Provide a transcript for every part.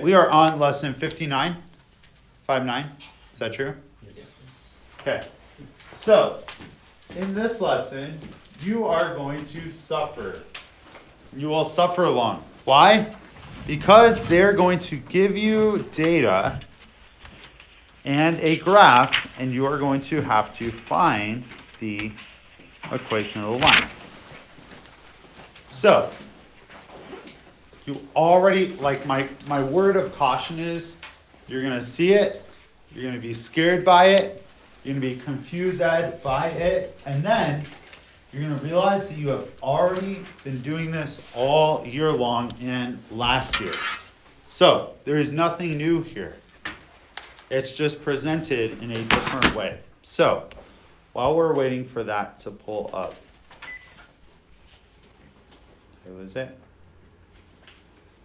We are on lesson 59, 5-9. Is that true? Yes. Okay. So, in this lesson, you are going to suffer. You will suffer along. Why? Because they're going to give you data and a graph, and you are going to have to find the equation of the line. So, you already, like my word of caution is, you're going to see it, you're going to be scared by it, you're going to be confused by it, and then you're going to realize that you have already been doing this all year long and last year. So, there is nothing new here. It's just presented in a different way. So, while we're waiting for that to pull up, where was it?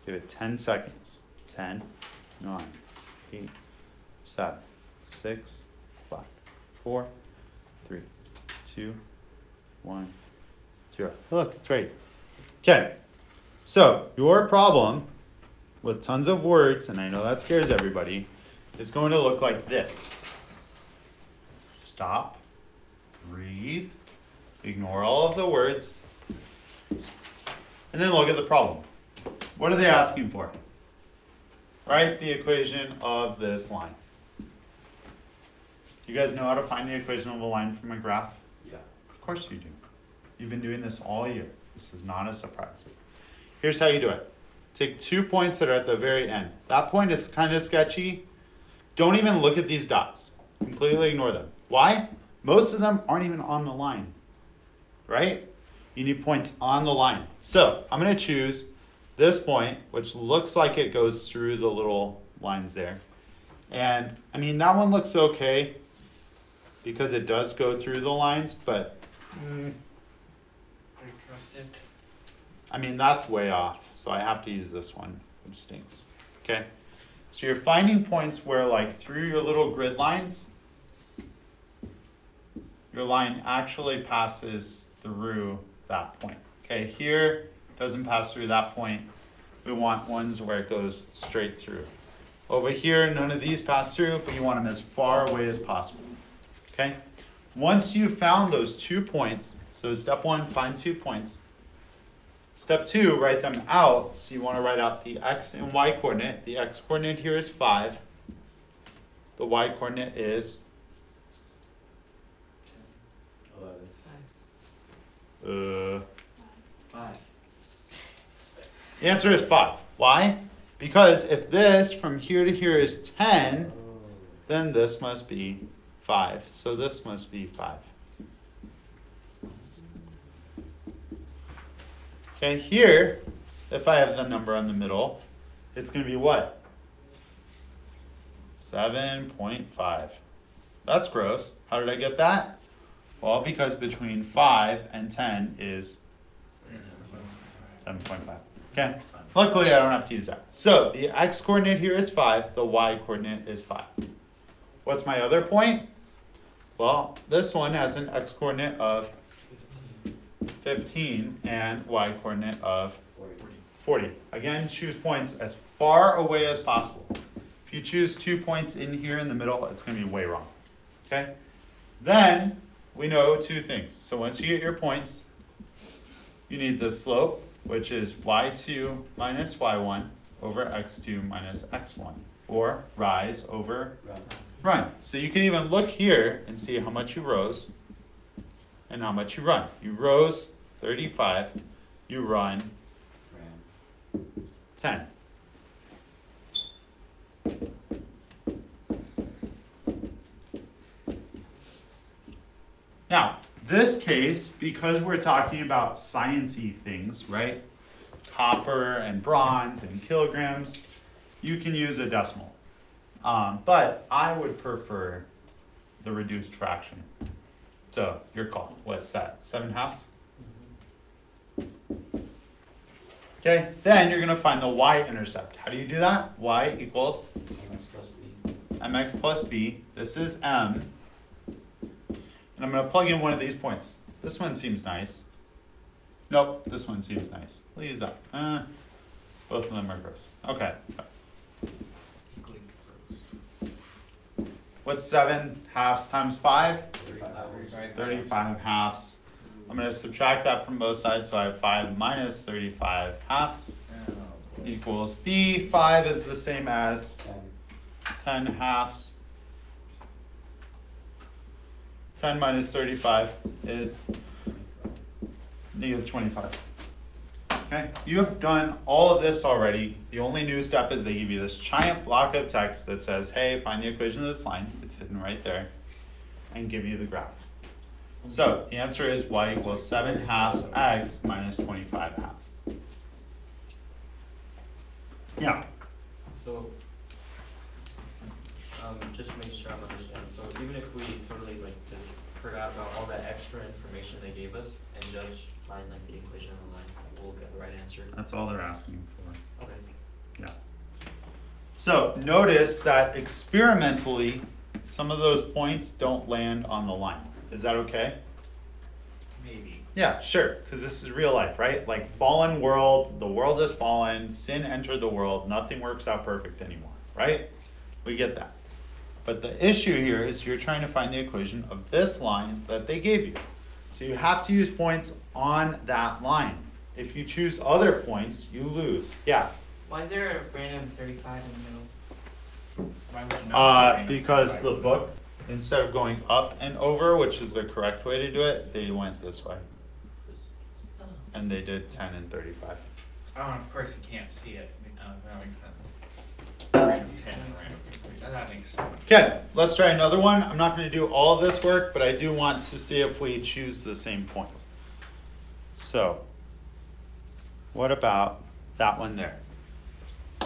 Give it 10 seconds. 10, 9, 8, 7, 6, 5, 4, 3, 2, 1, 0. Look, it's right. Okay. So, your problem with tons of words, and I know that scares everybody, is going to look like this. Stop. Breathe. Ignore all of the words. And then look at the problem. What are they asking for? Write the equation of this line. You guys know how to find the equation of a line from a graph? Yeah. Of course you do. You've been doing this all year. This is not a surprise. Here's how you do it. Take 2 points that are at the very end. That point is kind of sketchy. Don't even look at these dots. Completely ignore them. Why? Most of them aren't even on the line. Right? You need points on the line. So, I'm going to choose this point, which looks like it goes through the little lines there. And, I mean, that one looks okay because it does go through the lines, but I mean, that's way off. So I have to use this one, which stinks. Okay? So you're finding points where, like, through your little grid lines, your line actually passes through that point. Okay, here doesn't pass through that point. We want ones where it goes straight through. Over here, none of these pass through, but you want them as far away as possible. Okay? Once you've found those 2 points, so step 1, find 2 points. Step 2, write them out. So you want to write out the x and y coordinate. The x coordinate here is 5. The y coordinate is 5. The answer is 5. Why? Because if this from here to here is 10, then this must be 5. So this must be 5. Okay, here, if I have the number in the middle, it's going to be what? 7.5. That's gross. How did I get that? Well, because between 5 and 10 is 7.5. Okay? Luckily, I don't have to use that. So, the x coordinate here is 5. The y coordinate is 5. What's my other point? Well, this one has an x coordinate of 15 and y coordinate of 40. Again, choose points as far away as possible. If you choose 2 points in here in the middle, it's going to be way wrong. Okay? Then, we know 2 things. So once you get your points, you need the slope, which is y2 minus y1 over x2 minus x1, or rise over run. So you can even look here and see how much you rose and how much you run. You rose 35, you run 10. Now, this case, because we're talking about sciencey things, right? Copper and bronze and kilograms, you can use a decimal. But I would prefer the reduced fraction. So, your call. What's that? 7/2? Okay, then you're going to find the y-intercept. How do you do that? Y equals mx plus b. This is m. And I'm going to plug in one of these points. This one seems nice. Nope, this one seems nice. We'll use that. Both of them are gross. Okay. What's 7 halves times 5? 35. 35 halves. I'm going to subtract that from both sides, so I have 5 minus 35 halves equals B. 5 is the same as 10 halves. 10 minus 35 is negative 25. Okay, you have done all of this already. The only new step is they give you this giant block of text that says, hey, find the equation of this line. It's hidden right there. And give you the graph. So the answer is y equals 7 halves x minus 25 halves. Yeah. So, just to make sure I'm understanding. So even if we totally like just forgot about all that extra information they gave us and just find like the equation of the line, we'll get the right answer. That's all they're asking for. Okay. Yeah. So notice that experimentally, some of those points don't land on the line. Is that okay? Maybe. Yeah, sure, because this is real life, right? Like fallen world, the world has fallen, sin entered the world, nothing works out perfect anymore, right? We get that. But the issue here is you're trying to find the equation of this line that they gave you. So you have to use points on that line. If you choose other points, you lose. Yeah? Why is there a random 35 in the middle? Why would not be Because the 35? book, instead of going up and over, which is the correct way to do it, they went this way. Oh. And they did 10 and 35. Oh, of course you can't see it. That makes sense. Random 10 and random 35. That makes so much Okay, sense. let's try another one. I'm not going to do all of this work, but I do want to see if we choose the same points. So, what about that one there?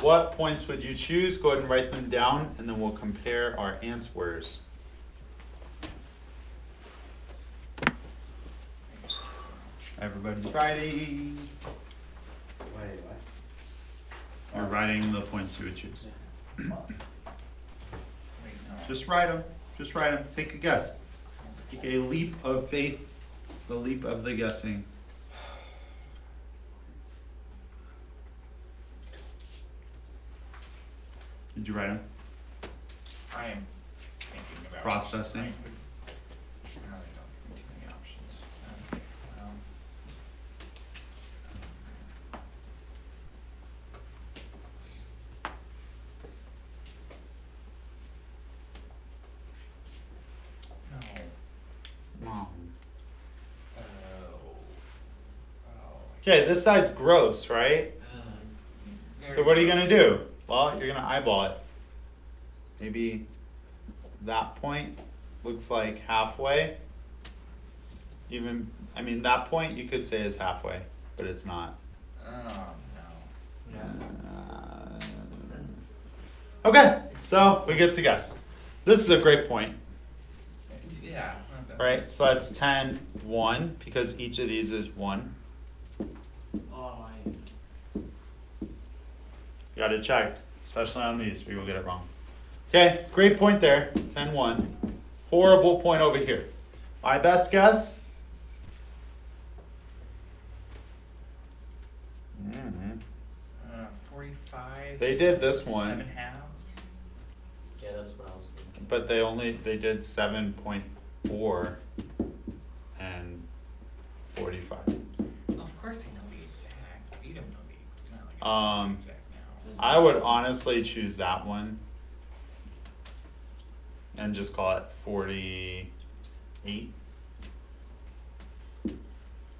What points would you choose? Go ahead and write them down, and then we'll compare our answers. Everybody's writing. Wait, what? You're writing the points you would choose. Wait, no. Just write them. Just write them. Take a guess. Take a leap of faith. The leap of the guessing. Did you write them? I am thinking about Processing. I really don't give me too many options. No. Wow. Oh. Okay, this side's gross, right? So what are you gonna do? Well, you're gonna eyeball it. Maybe that point looks like halfway. Even, I mean, that point you could say is halfway, but it's not. Oh no. Okay, so we get to guess. This is a great point, Yeah. right? So that's 10, 1, because each of these is 1. Oh, You gotta check, especially on these, we will get it wrong. Okay, great point there, 10, 1. Horrible point over here. My best guess? 45. They did this one, 7 halves. Yeah, that's what I was thinking. but they did 7.4 and 45. Of course they know the exact. You don't know the. It's not like it's Um, exact now. I would honestly choose that one and just call it 48.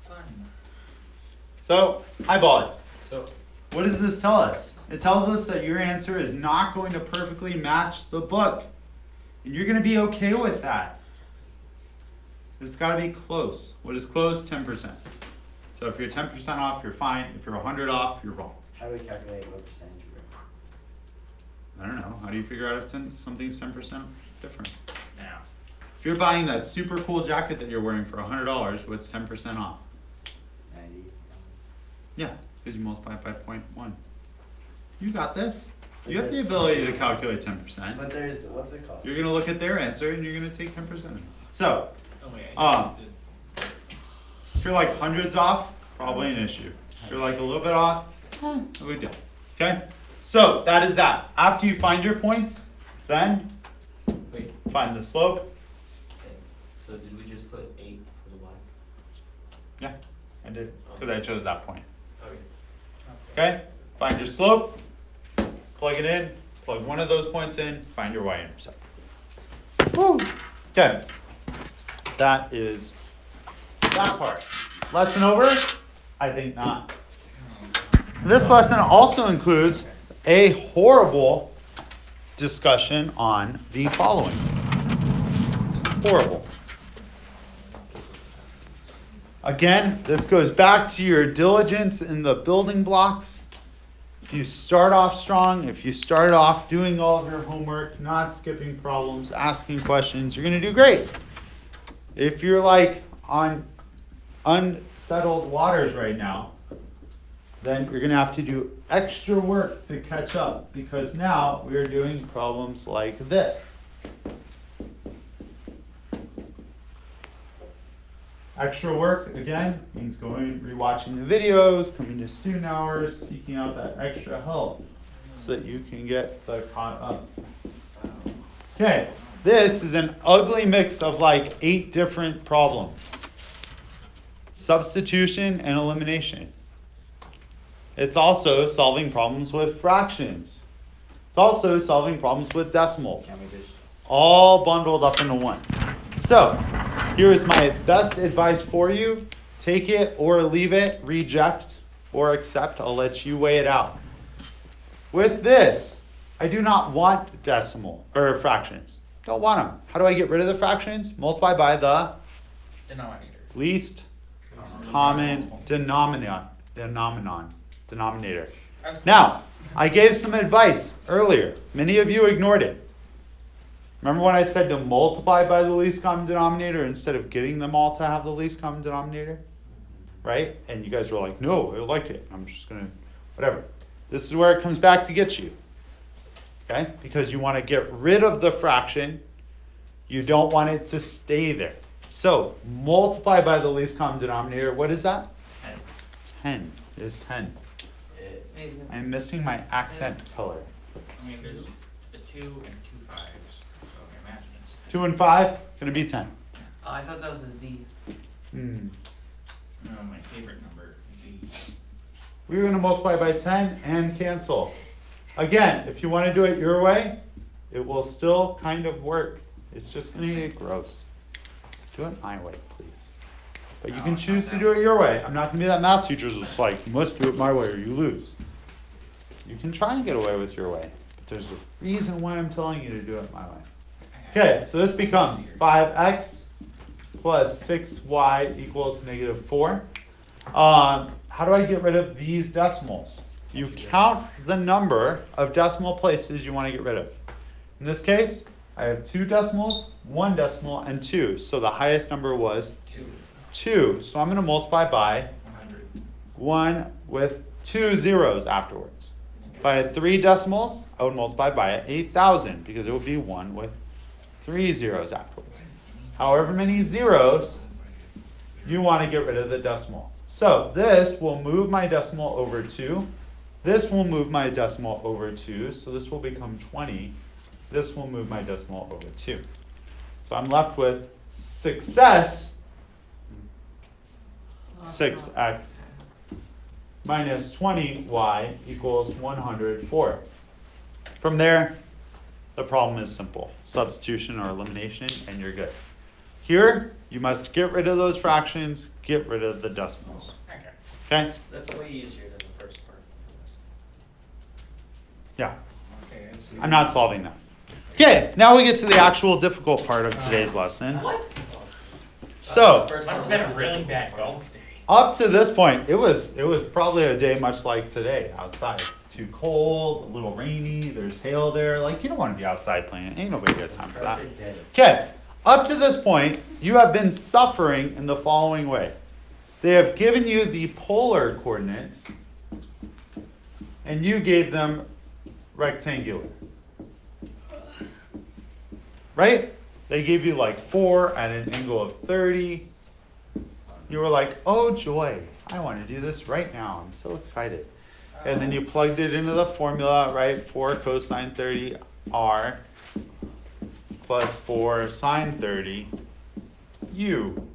Fun. So, eyeball it. So, What does this tell us? It tells us that your answer is not going to perfectly match the book. And you're going to be okay with that. It's got to be close. What is close? 10%. So if you're 10% off, you're fine. If you're 100 off, you're wrong. How do we calculate what percentage we're I don't know. How do you figure out if something's 10% different? Now. If you're buying that super cool jacket that you're wearing for $100, what's 10% off? 90? Yeah, because you multiply it by 0.1. You got this. You have the ability to calculate 10%. But there's, what's it called? You're going to look at their answer and you're going to take 10%. So, Oh wait. I did. if you're like hundreds off, probably an issue. If you're like a little bit off, no big deal. Okay? So, that is that. After you find your points, then wait, find the slope. Okay, so did we just put 8 for the y? Yeah, I did, because I chose that point. Okay. Okay, find your slope, plug it in, plug one of those points in, find your y-intercept. Woo! Okay, that is that part. Lesson over? I think not. This lesson also includes a horrible discussion on the following. Horrible. Again, this goes back to your diligence in the building blocks. If you start off strong, if you start off doing all of your homework, not skipping problems, asking questions, you're going to do great. If you're like on unsettled waters right now, then you're going to have to do extra work to catch up, because now we're doing problems like this. Extra work, again, means going, rewatching the videos, coming to student hours, seeking out that extra help so that you can get the caught up. Okay, this is an ugly mix of like 8 different problems. Substitution and elimination. It's also solving problems with fractions. It's also solving problems with decimals. All bundled up into one. So, here is my best advice for you. Take it or leave it, reject or accept. I'll let you weigh it out. With this, I do not want decimal or fractions. Don't want them. How do I get rid of the fractions? Multiply by the Denominator. least common denominator. Now, I gave some advice earlier. Many of you ignored it. Remember when I said to multiply by the least common denominator instead of getting them all to have the least common denominator? Right? And you guys were like, no, I like it. I'm just going to, whatever. This is where it comes back to get you. Okay? Because you want to get rid of the fraction. You don't want it to stay there. So, multiply by the least common denominator. What is that? 10. It is 10. I'm missing my accent color. I mean, there's a 2 and 2 5s, so I imagine it's 2 and 5, going to be 10. Oh, I thought that was a Z. my favorite number, Z. We're going to multiply by 10 and cancel. Again, if you want to do it your way, it will still kind of work. It's just going to get gross. Do it my way, please. But you can choose to do it your way. I'm not going to be that math teacher that's like, you must do it my way or you lose. You can try and get away with your way. But there's a reason why I'm telling you to do it my way. Okay, so this becomes 5x plus 6y equals negative 4. How do I get rid of these decimals? You count the number of decimal places you want to get rid of. In this case, I have 2 decimals, 1 decimal, and 2. So the highest number was 2. So I'm going to multiply by 100. 1 with 2 zeros afterwards. If I had 3 decimals, I would multiply by 8,000 because it would be 1 with 3 zeros afterwards. However many zeros, you want to get rid of the decimal. So this will move my decimal over 2. This will move my decimal over 2. So this will become 20. This will move my decimal over 2. So I'm left with success 6x minus 20y equals 104. From there, the problem is simple. Substitution or elimination, and you're good. Here, you must get rid of those fractions, get rid of the decimals. Okay? That's way easier than the first part of this. Yeah. Okay, I see. I'm not solving that. Okay, now we get to the actual difficult part of today's lesson. What? So, First Must have been a really bad golf day. up to this point, it was probably a day much like today outside. Too cold, a little rainy, there's hail there. Like, you don't want to be outside playing. Ain't nobody got time for that. Perfect day. Okay, up to this point, you have been suffering in the following way. They have given you the polar coordinates, and you gave them rectangular. Right? They gave you like 4 at an angle of 30. You were like, oh joy, I want to do this right now. I'm so excited. And then you plugged it into the formula, right? 4 cosine 30 r plus 4 sine 30 u.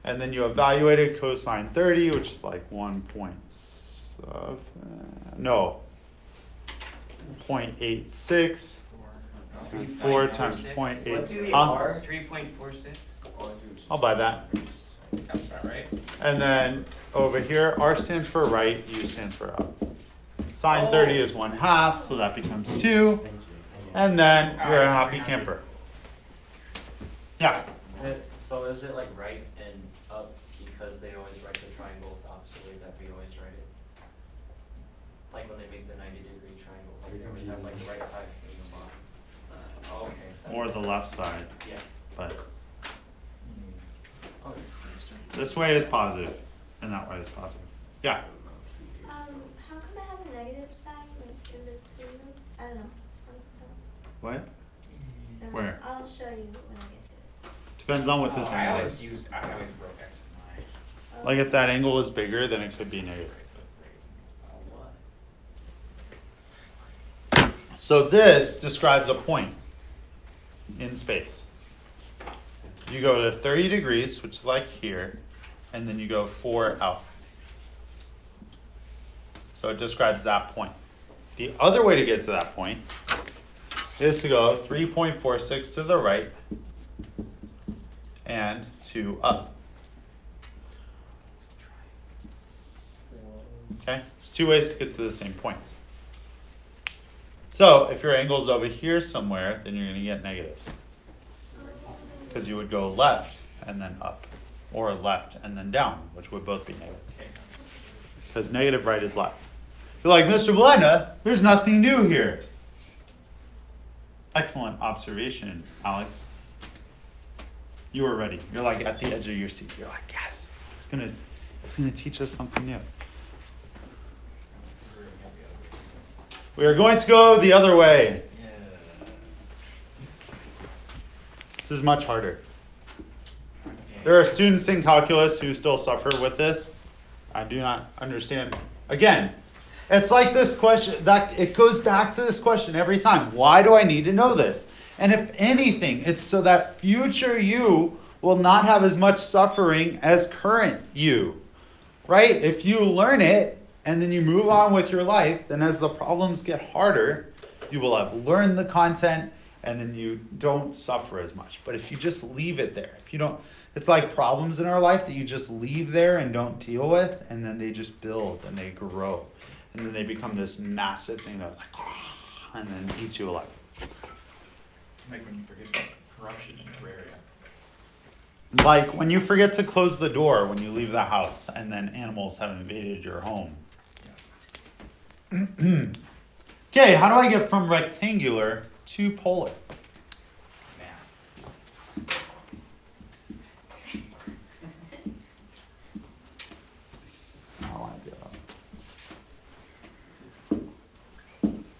And then you evaluated cosine 30, which is like 1.7, no, 0.86. 4 times 0.8. Let's do the Huh? R. 3.46. I'll buy that. That's about right. And then over here, R stands for right, U stands for up. Sine 30 is 1/2, so that becomes 2. Thank you. And then you're a happy camper. Yeah. So is it like right and up because they always write the triangle the opposite way that we always write it? Like when they make the 90-degree triangle, like they always have like the right side and the bottom. Oh, okay. that Or makes the sense. left side. Yeah. But Okay. this way is positive, and that way is positive. Yeah. How come it has a negative sign in between them? I don't know. Sounds tough. What? No, Where? I'll show you when I get to it. Depends on what this I angle always is. wrote X and Y. Like if that angle is bigger, then it could be negative. So this describes a point in space. You go to 30 degrees, which is like here, and then you go 4 out. So it describes that point. The other way to get to that point is to go 3.46 to the right and 2 up. Okay, there's 2 ways to get to the same point. So if your angle is over here somewhere, then you're going to get negatives. Because you would go left and then up, or left and then down, which would both be negative. Because negative right is left. You're like, Mr. Belenda, there's nothing new here. Excellent observation, Alex. You were ready. You're like at the edge of your seat. You're like, yes, it's gonna teach us something new. We are going to go the other way. This is much harder. There are students in calculus who still suffer with this. I do not understand. Again, it's like this question, that it goes back to this question every time. Why do I need to know this? And if anything, it's so that future you will not have as much suffering as current you. Right? If you learn it and then you move on with your life, then as the problems get harder, you will have learned the content and then you don't suffer as much. But if you just leave it there, if you don't, it's like problems in our life that you just leave there and don't deal with, and then they just build and they grow. And then they become this massive thing that like, and then eats you alive. Like when you forget about corruption in your area. Like when you forget to close the door when you leave the house and then animals have invaded your home. Yes. Okay, how do I get from rectangular to polar? Math. I don't want to do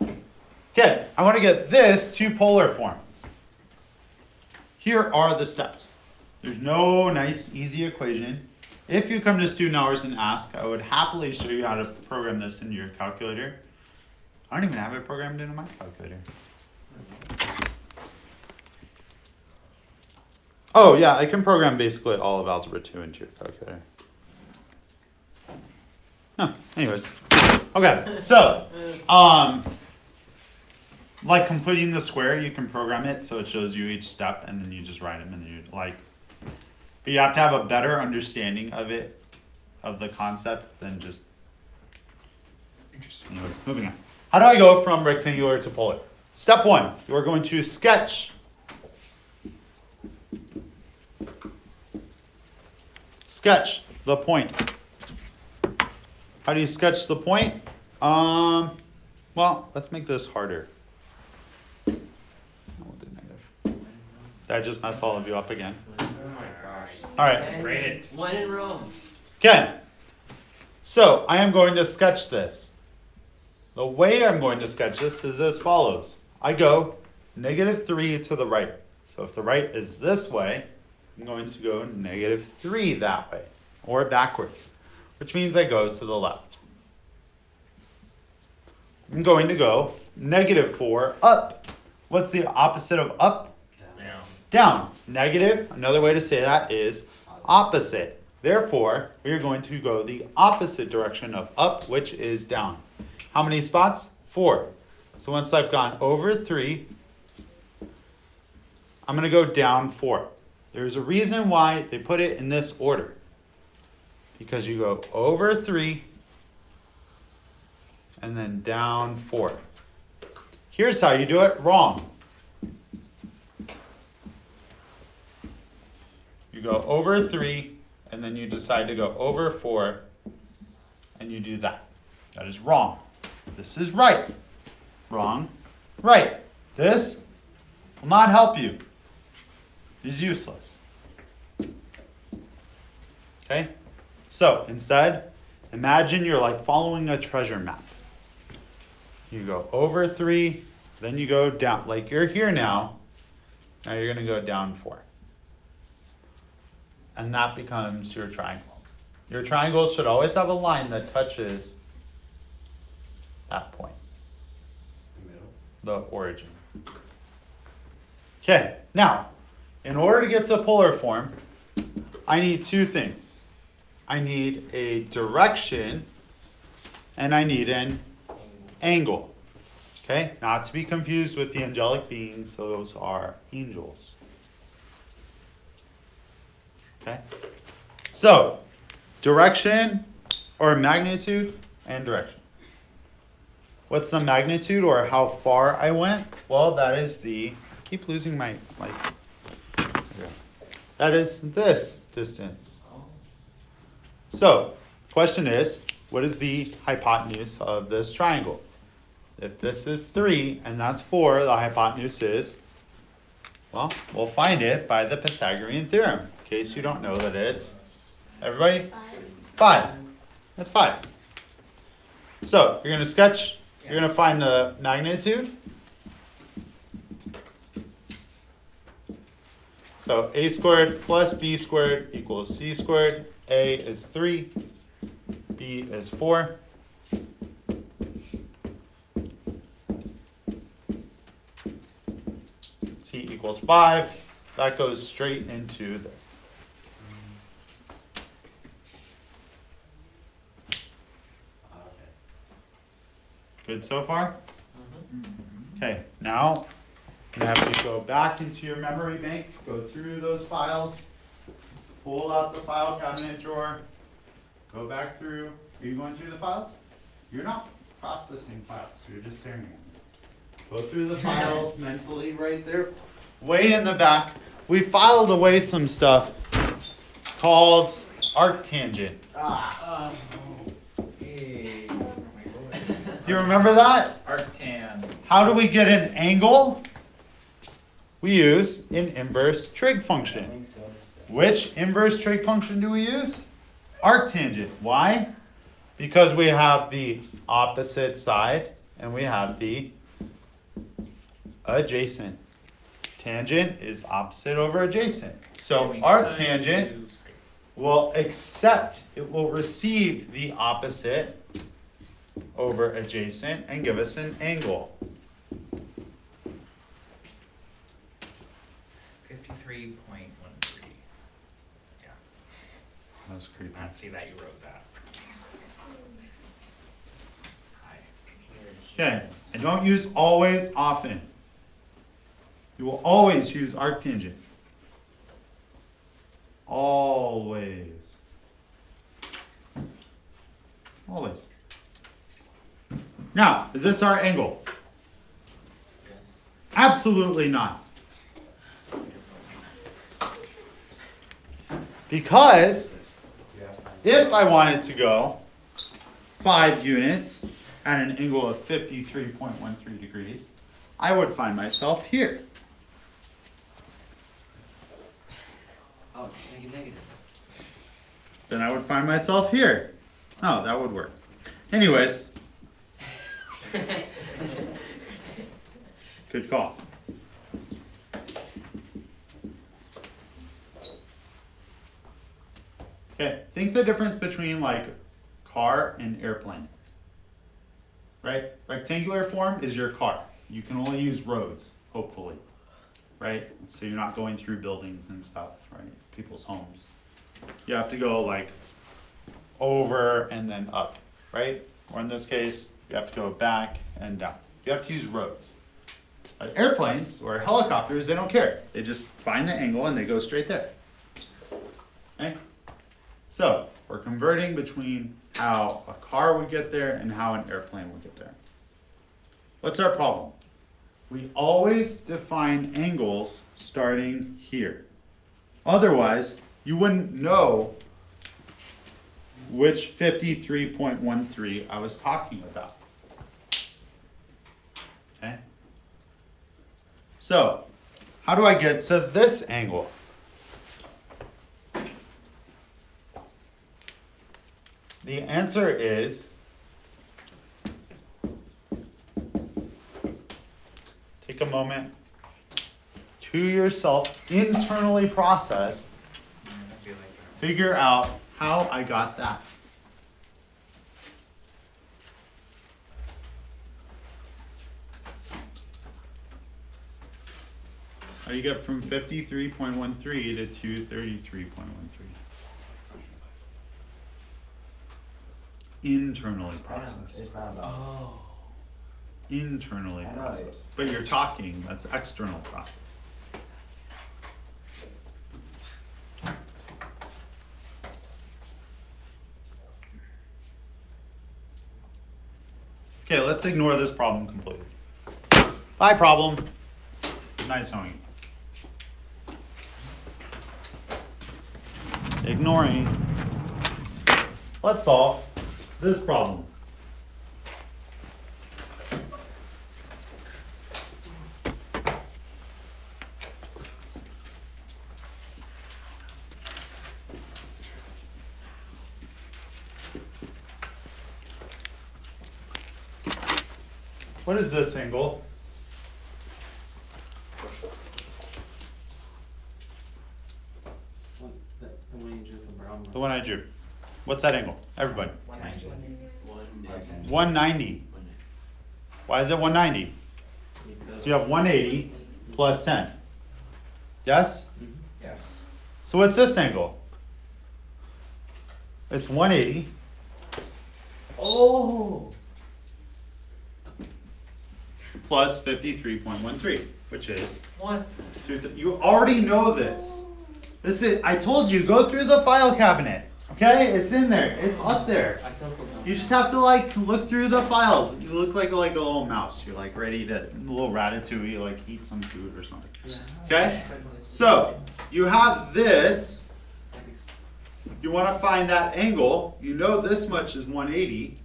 that. Okay, I want to get this to polar form. Here are the steps. There's no nice, easy equation. If you come to student hours and ask, I would happily show you how to program this into your calculator. I don't even have it programmed into my calculator. Oh yeah, I can program basically all of Algebra 2 into your calculator. No, anyways. Okay, so, like completing the square, you can program it so it shows you each step and then you just write them and you like, but you have to have a better understanding of it, of the concept than just, Interesting. anyways, moving on. How do I go from rectangular to polar? Step 1, you are going to sketch. Sketch the point. How do you sketch the point? Well, let's make this harder. We'll do negative. Did I just mess all of you up again? Oh my gosh. All right. Rate it. When in Rome. Okay. So I am going to sketch this. The way I'm going to sketch this is as follows. I go -3 to the right. So if the right is this way, I'm going to go -3 that way, or backwards, which means I go to the left. I'm going to go -4 up. What's the opposite of up? Down. Down. Negative, another way to say that is opposite. Therefore, we are going to go the opposite direction of up, which is down. How many spots? 4. So once I've gone over 3, I'm going to go down 4. There's a reason why they put it in this order. Because you go over 3 and then down 4. Here's how you do it wrong. You go over 3 and then you decide to go over 4 and you do that. That is wrong. This is right. Wrong. Right. This will not help you. It is useless. Okay? So instead, imagine you're like following a treasure map. You go over 3, then you go down. Like you're here now. Now you're going to go down 4. And that becomes your triangle. Your triangle should always have a line that touches that point. The middle. The origin. Okay, now, in order to get to polar form, I need 2 things. I need a direction and I need an angle. Okay, not to be confused with the angelic beings, those are angels. Okay, so direction or magnitude and direction. What's the magnitude or how far I went? Well, that is I keep losing my mic. Okay. That is this distance. So, question is, what is the hypotenuse of this triangle? If this is 3 and that's 4, the hypotenuse is, well, we'll find it by the Pythagorean theorem. In case you don't know that it's, everybody? 5. That's 5. So, you're going to sketch, you're going to find the magnitude. So, a squared plus b squared equals c squared. A is 3, b is 4. C equals 5. That goes straight into this. Good so far? Okay, now you have to go back into your memory bank, go through those files, pull out the file cabinet drawer, go back through. Are you going through the files? You're not processing files, you're just staring at them. Go through the files mentally right there. Way in the back, we filed away some stuff called arctangent. Hey. You remember that? Arctan. How do we get an angle? We use an inverse trig I function. think so. Which inverse trig function do we use? Arctangent. Why? Because we have the opposite side and we have the adjacent. Tangent is opposite over adjacent. So arctangent will accept, it will receive the opposite over adjacent and give us an angle. 53.13. Yeah. That's creepy. I see that you wrote that. Hi. Okay, and don't use always often. You will always use arctangent. Always. Always. Now, is this our angle? Yes. Absolutely not. Yes. Because Yeah. if I wanted to go 5 units at an angle of 53.13 degrees, I would find myself here. Oh, it's negative. Then I would find myself here. Oh, that would work. Anyways, good call. Okay, think the difference between like car and airplane. Right? Rectangular form is your car. You can only use roads, hopefully. right? So you're not going through buildings and stuff, right? People's homes. You have to go like over and then up, right? Or in this case, you have to go back and down. You have to use roads. Airplanes or helicopters, they don't care. They just find the angle and they go straight there. Okay? So, we're converting between how a car would get there and how an airplane would get there. What's our problem? We always define angles starting here. Otherwise, you wouldn't know which 53.13 I was talking about. Okay? So, how do I get to this angle? The answer is take a moment to yourself, internally process, figure out how I got that. How do you get from 53.13 to 233.13? Internally process. It's not about. Oh. Internally I know process. it. But you're talking, that's external process. Okay, let's ignore this problem completely. Bye, problem. Nice knowing you. Ignoring. Let's solve this problem. What is this angle? The one you drew from Brown. The one I drew. What's that angle? Everybody. 190. 190. Why is it 190? So you have 180 plus 10. Yes? Yes. So what's this angle? It's 180 Oh! plus 53.13, which is What? you already know this. This is, I told you, go through the file cabinet. Okay? It's in there. It's up there. I feel so dumb. You just have to like look through the files. You look like a little mouse. You're like ready to, a little ratatouille, like eat some food or something. Okay? So, you have this. You want to find that angle. You know this much is 180.